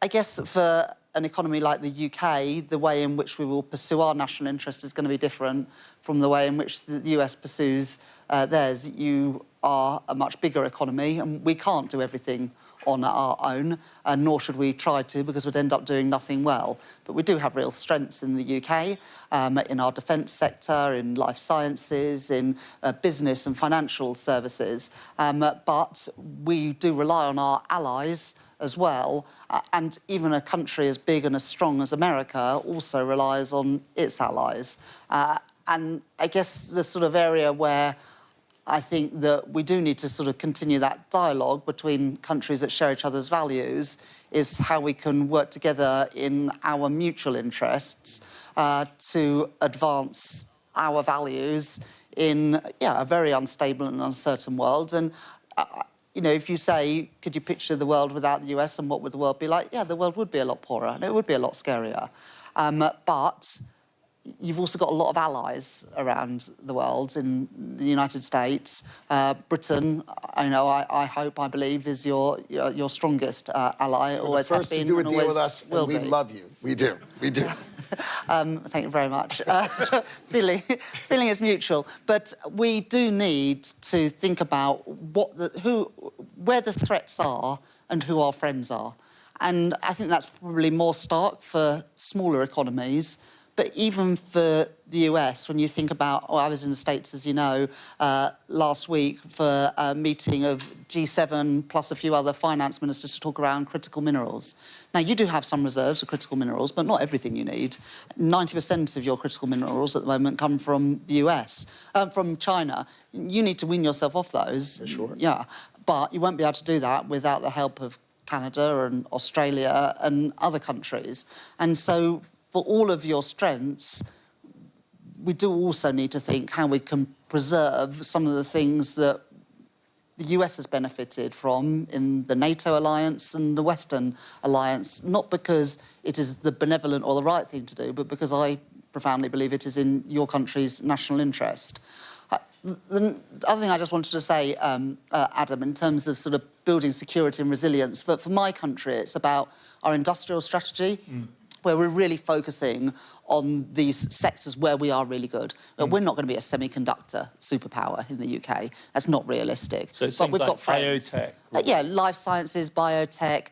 I guess for an economy like the UK, the way in which we will pursue our national interest is going to be different from the way in which the US pursues theirs. You are a much bigger economy, and we can't do everything on our own, nor should we try to, because we'd end up doing nothing well. But we do have real strengths in the UK, in our defence sector, in life sciences, in business and financial services. But we do rely on our allies as well, and even a country as big and as strong as America also relies on its allies. And I guess the sort of area where I think that we do need to sort of continue that dialogue between countries that share each other's values is how we can work together in our mutual interests to advance our values in, a very unstable and uncertain world. And you know, if you say, could you picture the world without the US and what would the world be like? Yeah, the world would be a lot poorer and it would be a lot scarier. But you've also got a lot of allies around the world. In the United States, Britain, I hope, I believe, is your strongest ally. Always has been, to do a deal with us, and we love you. We do. Thank you very much. Feeling is mutual, but we do need to think about where the threats are and who our friends are. And I think that's probably more stark for smaller economies. But even for the US, when you think about, I was in the States, as you know, last week for a meeting of G7 plus a few other finance ministers to talk around critical minerals. Now, you do have some reserves of critical minerals, but not everything you need. 90% of your critical minerals at the moment come from the US, from China. You need to wean yourself off those. Sure. Yeah, but you won't be able to do that without the help of Canada and Australia and other countries. And so, for all of your strengths, we do also need to think how we can preserve some of the things that the US has benefited from in the NATO alliance and the Western alliance, not because it is the benevolent or the right thing to do, but because I profoundly believe it is in your country's national interest. The other thing I just wanted to say, Adam, in terms of sort of building security and resilience, for my country, it's about our industrial strategy, where we're really focusing on these sectors where we are really good. We're not going to be a semiconductor superpower in the UK. That's not realistic. So but we've got biotech. Life sciences, biotech,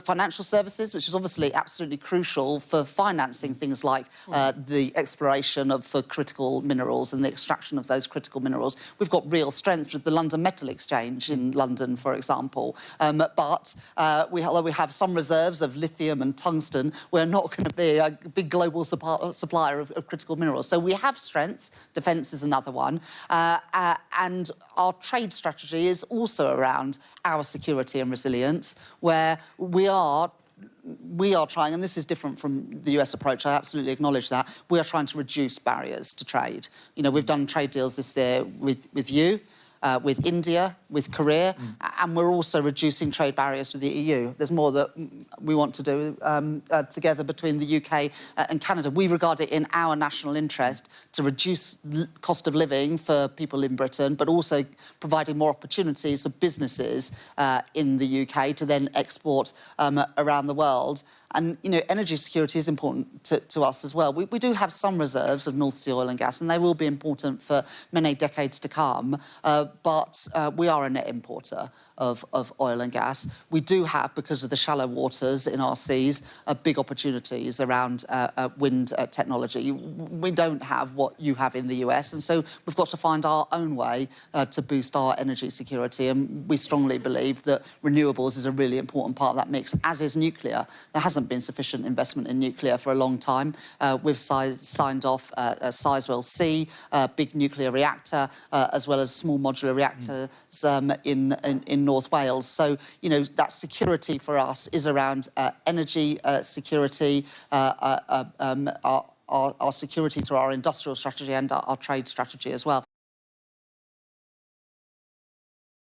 financial services, which is obviously absolutely crucial for financing things like the exploration for critical minerals and the extraction of those critical minerals. We've got real strength with the London Metal Exchange in London, for example. But although we have some reserves of lithium and tungsten, we're not going to be a big global supplier of critical minerals. So we have strengths. Defence is another one. And our trade strategy is also around our security and resilience, where we are trying, and this is different from the US approach, I absolutely acknowledge that, we are trying to reduce barriers to trade. You know, we've done trade deals this year with you, with India, with Korea, and we're also reducing trade barriers with the EU. There's more that we want to do together between the UK and Canada. We regard it in our national interest to reduce the cost of living for people in Britain, but also providing more opportunities for businesses in the UK to then export around the world. And, you know, energy security is important to us as well. We do have some reserves of North Sea oil and gas, and they will be important for many decades to come. But we are a net importer of oil and gas. We do have, because of the shallow waters in our seas, big opportunities around wind technology. We don't have what you have in the US, and so we've got to find our own way to boost our energy security. And we strongly believe that renewables is a really important part of that mix, as is nuclear. There hasn't been sufficient investment in nuclear for a long time. We've signed off Sizewell C, big nuclear reactor, as well as small modular reactors in North Wales. So, you know, that security for us is around energy security, our security through our industrial strategy and our trade strategy as well.